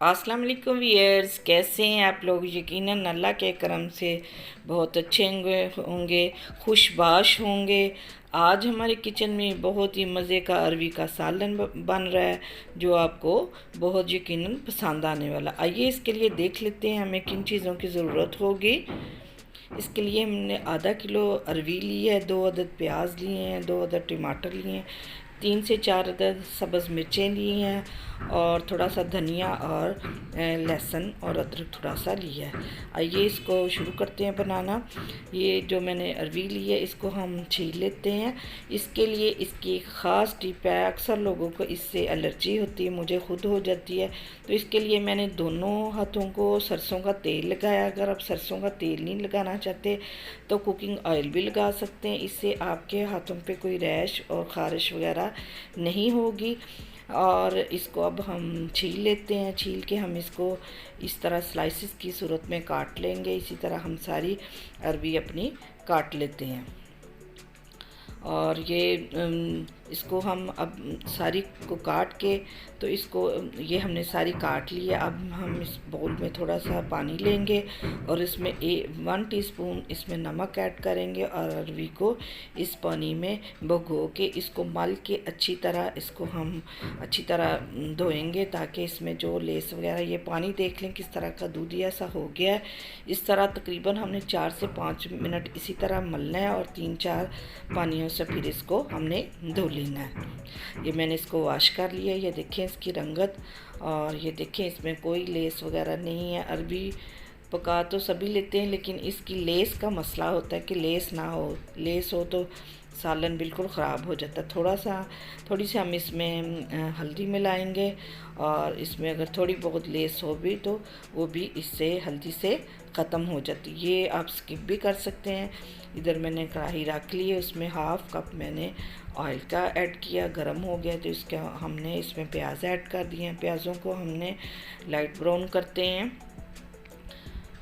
अस्सलाम वालेकुम वियर्स, कैसे हैं आप लोग। यकीनन अल्लाह के करम से बहुत अच्छे होंगे, खुशबाश होंगे। आज हमारे किचन में बहुत ही मज़े का अरवी का सालन बन रहा है जो आपको बहुत यकीनन पसंद आने वाला। आइए इसके लिए देख लेते हैं हमें किन चीज़ों की ज़रूरत होगी। इसके लिए हमने आधा किलो अरवी ली है, 2 अदद प्याज लिए हैं, 2 अदद टमाटर लिए हैं, 3 से 4 अदद सब्ज़ मिर्चें ली हैं और थोड़ा सा धनिया और लहसुन और अदरक थोड़ा सा लिया है। आइए इसको शुरू करते हैं बनाना। ये जो मैंने अरवी ली है इसको हम छील लेते हैं। इसके लिए इसकी एक ख़ास टिप है, अक्सर लोगों को इससे एलर्जी होती है, मुझे खुद हो जाती है। तो इसके लिए मैंने दोनों हाथों को सरसों का तेल लगाया। अगर आप सरसों का तेल नहीं लगाना चाहते तो कुकिंग ऑयल भी लगा सकते हैं, इससे आपके हाथों पे कोई रैश और ख़ारिश वगैरह नहीं होगी। और इसको अब हम छील लेते हैं। छील के हम इसको इस तरह स्लाइसिस की सूरत में काट लेंगे। इसी तरह हम सारी अरवी अपनी काट लेते हैं। और ये इसको हम अब सारी को काट के तो इसको ये हमने सारी काट ली है। अब हम इस बाउल में थोड़ा सा पानी लेंगे और इसमें 1 टीस्पून इसमें नमक ऐड करेंगे और अरवी को इस पानी में भिगो के इसको मल के अच्छी तरह इसको हम अच्छी तरह धोएंगे ताकि इसमें जो लेस वगैरह, ये पानी देख लें किस तरह का दूधिया सा हो गया है। इस तरह तकरीबन हमने 4 से 5 मिनट इसी तरह मलना है और 3-4 पानियों से फिर इसको हमने धो लेना है। ये मैंने इसको वॉश कर लिया। ये देखें इसकी रंगत, और ये देखें इसमें कोई लेस वगैरह नहीं है। अरबी पका तो सभी लेते हैं लेकिन इसकी लेस का मसला होता है कि लेस ना हो। लेस हो तो सालन बिल्कुल ख़राब हो जाता है। थोड़ी सी हम इसमें हल्दी मिलाएंगे और इसमें अगर थोड़ी बहुत लेस हो भी तो वो भी इससे हल्दी से ख़त्म हो जाती है। ये आप स्किप भी कर सकते हैं। इधर मैंने कढ़ाई रख ली है, उसमें हाफ़ कप मैंने ऑयल का ऐड किया, गरम हो गया तो इसका हमने इसमें प्याज ऐड कर दिए हैं। प्याज़ों को हमने लाइट ब्राउन करते हैं।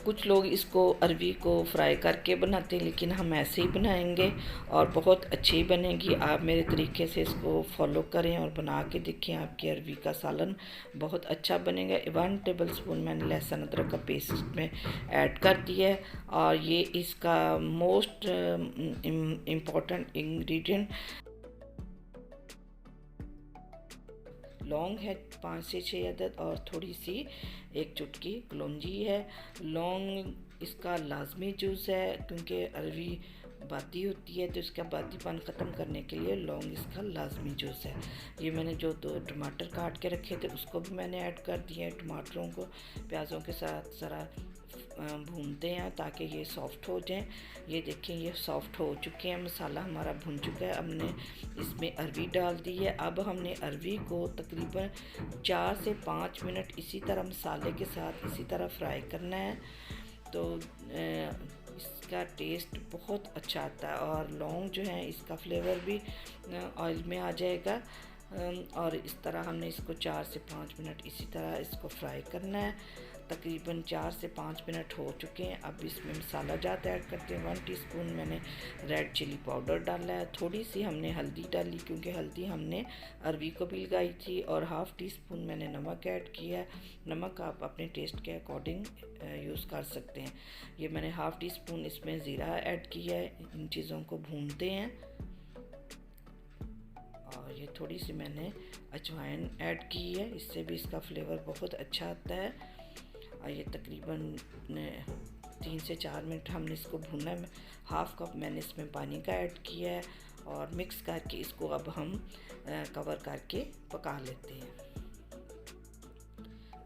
कुछ लोग इसको अरवी को फ्राई करके बनाते हैं लेकिन हम ऐसे ही बनाएंगे और बहुत अच्छी बनेगी। आप मेरे तरीके से इसको फॉलो करें और बना के देखें, आपकी अरवी का सालन बहुत अच्छा बनेगा। 1 टेबल स्पून मैंने लहसुन अदरक का पेस्ट में ऐड कर दिया है और ये इसका मोस्ट इम्पॉर्टेंट इंग्रेडिएंट लौंग है, 5 से 6 अदद, और थोड़ी सी 1 चुटकी कलौंजी है। लौंग इसका लाजमी जूस है क्योंकि अरवी बादी होती है तो इसका बादीपन ख़त्म करने के लिए लौंग इसका लाजमी जूस है। ये मैंने जो 2 टमाटर काट के रखे थे उसको भी मैंने ऐड कर दिया है। टमाटरों को प्याज़ों के साथ ज़रा भूनते हैं ताकि ये सॉफ़्ट हो जाएं। ये देखें ये सॉफ़्ट हो चुके हैं, मसाला हमारा भुन चुका है। हमने इसमें अरवी डाल दी है। अब हमने अरवी को तकरीबन 4 से 5 मिनट इसी तरह मसाले के साथ इसी तरह फ्राई करना है तो इसका टेस्ट बहुत अच्छा आता है और लौंग जो है इसका फ्लेवर भी ऑयल में आ जाएगा। और इस तरह हमने इसको 4 से 5 मिनट इसी तरह इसको फ्राई करना है। तकरीबन 4 से 5 मिनट हो चुके हैं। अब इसमें मसाला जात ऐड करते हैं। 1 टीस्पून मैंने रेड चिली पाउडर डाला है, थोड़ी सी हमने हल्दी डाली क्योंकि हल्दी हमने अरवी को भी लगाई थी, और हाफ़ टी स्पून मैंने नमक ऐड किया है। नमक आप अपने टेस्ट के अकॉर्डिंग यूज़ कर सकते हैं। ये मैंने हाफ़ टी स्पून इसमें ज़ीरा ऐड किया है। इन चीज़ों को भूनते हैं और ये थोड़ी सी मैंने अजवाइन ऐड की है, इससे भी इसका फ्लेवर बहुत अच्छा आता है। और ये तकरीबन 3 से 4 मिनट हमने इसको भूना है। हाफ़ कप मैंने इसमें पानी का ऐड किया है और मिक्स करके इसको अब हम कवर करके पका लेते हैं।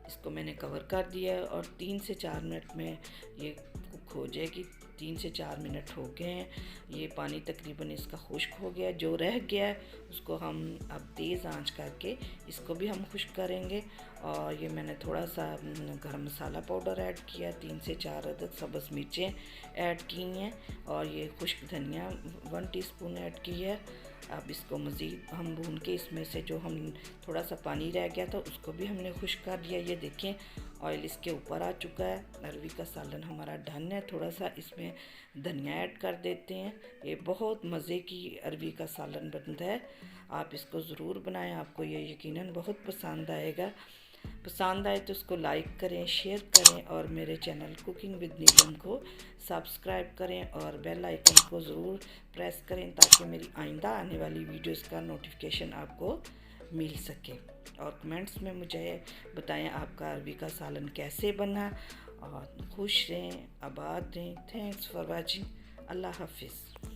इसको मैंने कवर कर दिया है और 3 से 4 मिनट में ये कुक हो जाएगी। 3 से 4 मिनट हो गए हैं। ये पानी तकरीबन इसका खुश्क हो गया। जो रह गया है उसको हम अब तेज़ आंच करके इसको भी हम खुश्क करेंगे। और ये मैंने थोड़ा सा गरम मसाला पाउडर ऐड किया, 3 से 4 अदद सब्ज़ मिर्चें ऐड की हैं और ये खुश्क धनिया 1 टीस्पून ऐड की है। अब इसको मज़ीद हम भून के इसमें से जो हम थोड़ा सा पानी रह गया था उसको भी हमने खुश्क कर दिया। ये देखें ऑयल इसके ऊपर आ चुका है। अरवी का सालन हमारा डन है। थोड़ा सा इसमें धनिया ऐड कर देते हैं। ये बहुत मज़े की अरवी का सालन बनता है। आप इसको ज़रूर बनाएं, आपको ये यकीनन बहुत पसंद आएगा। पसंद आए तो उसको लाइक करें, शेयर करें और मेरे चैनल कुकिंग विद नीलम को सब्सक्राइब करें और बेल आइकन को ज़रूर प्रेस करें ताकि मेरी आइंदा आने वाली वीडियोस का नोटिफिकेशन आपको मिल सके। और कमेंट्स में मुझे बताएं आपका अरबी का सालन कैसे बना। और खुश रहें, आबाद रहें। Thanks for watching. अल्लाह हाफिज़।